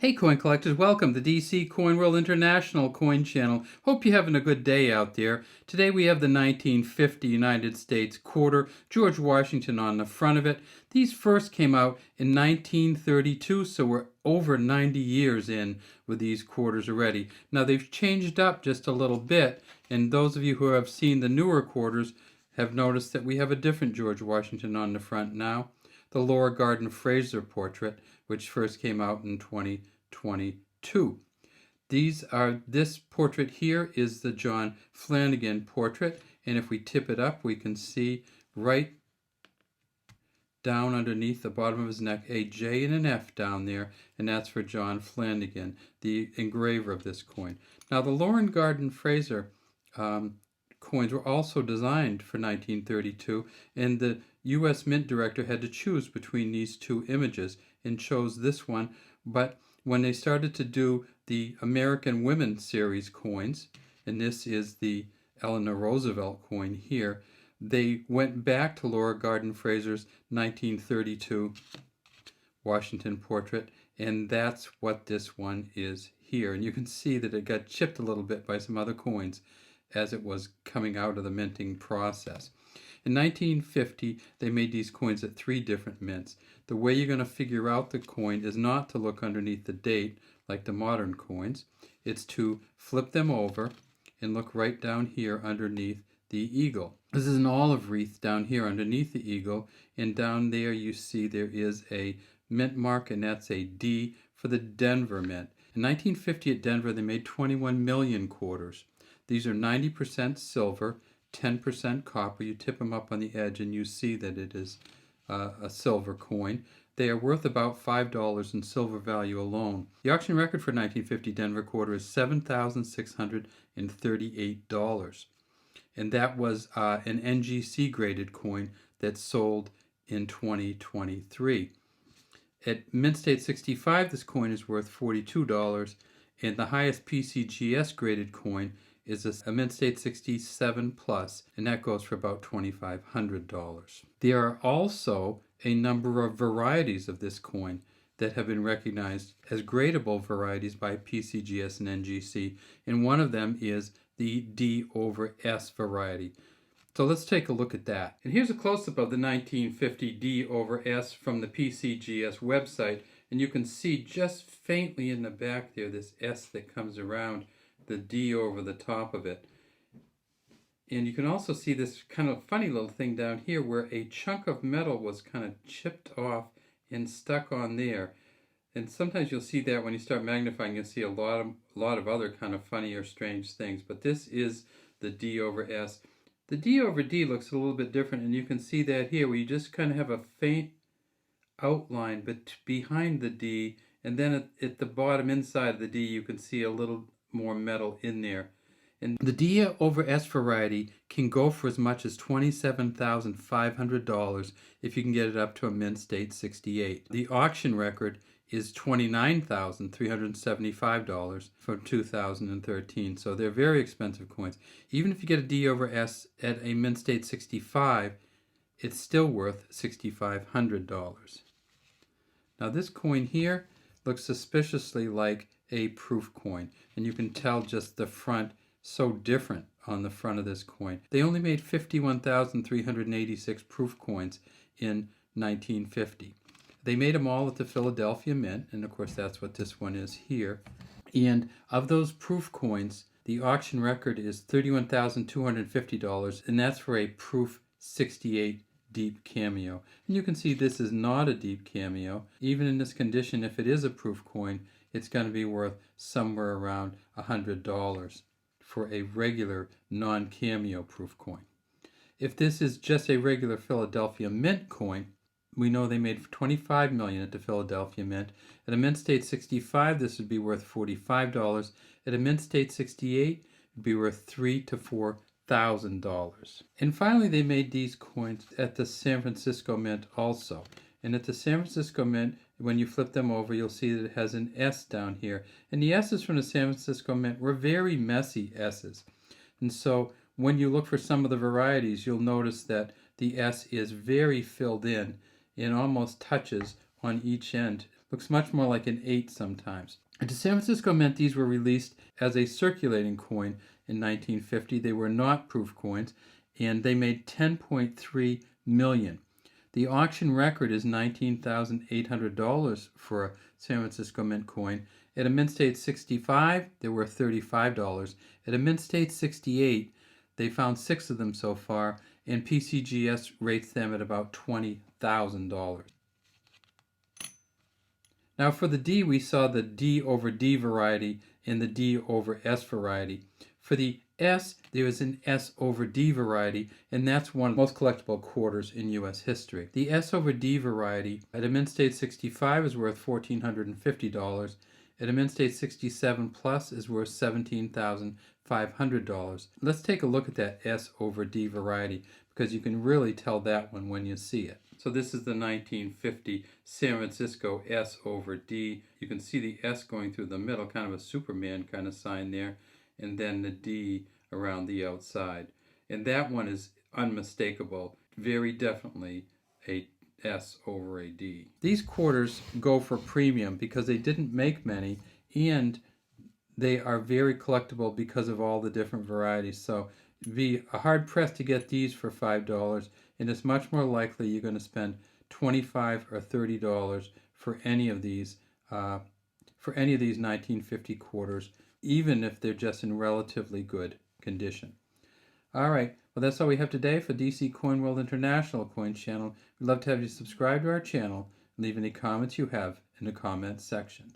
Hey coin collectors, welcome to DC Coin World International Coin Channel. Hope you're having a good day out there. Today we have the 1950 United States quarter, George Washington on the front of it. These first came out in 1932, so we're over 90 years in with these quarters already. Now they've changed up just a little bit, and those of you who have seen the newer quarters have noticed that we have a different George Washington on the front now. The Laura Gardner Fraser portrait, which first came out in 2022. This portrait here is the John Flanagan portrait, and if we tip it up, we can see right down underneath the bottom of his neck a J and an F down there, and that's for John Flanagan, the engraver of this coin. Now the Laura Gardner Fraser coins were also designed for 1932, and the U.S. Mint director had to choose between these two images and chose this one. But when they started to do the American Women series coins, and this is the Eleanor Roosevelt coin here, they went back to Laura Gardner Fraser's 1932 Washington portrait, and that's what this one is here. And you can see that it got chipped a little bit by some other coins as it was coming out of the minting process. In 1950, they made these coins at 3 different mints. The way you're going to figure out the coin is not to look underneath the date like the modern coins. It's to flip them over and look right down here underneath the eagle. This is an olive wreath down here underneath the eagle, and down there you see there is a mint mark, and that's a D for the Denver Mint. In 1950 at Denver, they made 21 million quarters. These are 90% silver, 10% copper. You tip them up on the edge and you see that it is a silver coin. They are worth about $5 in silver value alone. The auction record for 1950 Denver quarter is $7,638. And that was an NGC graded coin that sold in 2023. At Mint State 65, this coin is worth $42, and the highest PCGS graded coin is a Mint State 67 Plus, and that goes for about $2,500. There are also a number of varieties of this coin that have been recognized as gradable varieties by PCGS and NGC, and one of them is the D over S variety. So let's take a look at that. And here's a close-up of the 1950 D over S from the PCGS website, and you can see just faintly in the back there this S that comes around the D over the top of it. And you can also see this kind of funny little thing down here where a chunk of metal was kind of chipped off and stuck on there. And sometimes you'll see that when you start magnifying, you'll see a lot of other kind of funny or strange things. But this is the D over S. The D over D looks a little bit different, and you can see that here where you just kind of have a faint outline but behind the D, and then at the bottom inside the D you can see a little more metal in there. And the D over S variety can go for as much as $27,500 if you can get it up to a Mint State 68. The auction record is $29,375 for 2013, so they're very expensive coins. Even if you get a D over S at a Mint State 65, it's still worth $6,500. Now this coin here looks suspiciously like a proof coin, and you can tell just the front so different on the front of this coin. They only made 51,386 proof coins in 1950. They made them all at the Philadelphia Mint, and of course that's what this one is here. And of those proof coins, the auction record is $31,250, and that's for a proof 68 deep cameo. And you can see this is not a deep cameo. Even in this condition, if it is a proof coin, it's going to be worth somewhere around $100 for a regular non-cameo proof coin. If this is just a regular Philadelphia Mint coin, we know they made $25 million at the Philadelphia Mint. At a Mint State 65, this would be worth $45. At a Mint State 68, it would be worth $3,000 to $4,000. And finally, they made these coins at the San Francisco Mint also. And at the San Francisco Mint, when you flip them over, you'll see that it has an S down here. And the S's from the San Francisco Mint were very messy S's. And so when you look for some of the varieties, you'll notice that the S is very filled in and almost touches on each end Looks much more like an 8 sometimes. And to San Francisco Mint, these were released as a circulating coin in 1950. They were not proof coins, and they made 10.3 million. The auction record is $19,800 for a San Francisco Mint coin. At a Mint State 65, they were $35. At a Mint State 68, they found 6 of them so far, and PCGS rates them at about $20,000. Now for the D, we saw the D over D variety and the D over S variety. For the S, there is an S over D variety, and that's one of the most collectible quarters in U.S. history. The S over D variety at a Mint State 65 is worth $1,450. At a Mint State 67 Plus is worth $17,500. Let's take a look at that S over D variety, because you can really tell that one when you see it. So this is the 1950 San Francisco S over D. You can see the S going through the middle, kind of a Superman kind of sign there, and then the D around the outside. And that one is unmistakable, very definitely a S over a D. These quarters go for premium because they didn't make many, and they are very collectible because of all the different varieties. So it'd be hard pressed to get these for $5, and it's much more likely you're going to spend $25 or $30 for any of these 1950 quarters, even if they're just in relatively good condition. All right, well, that's all we have today for DC Coin World International Coin Channel. We'd love to have you subscribe to our channel and leave any comments you have in the comments section.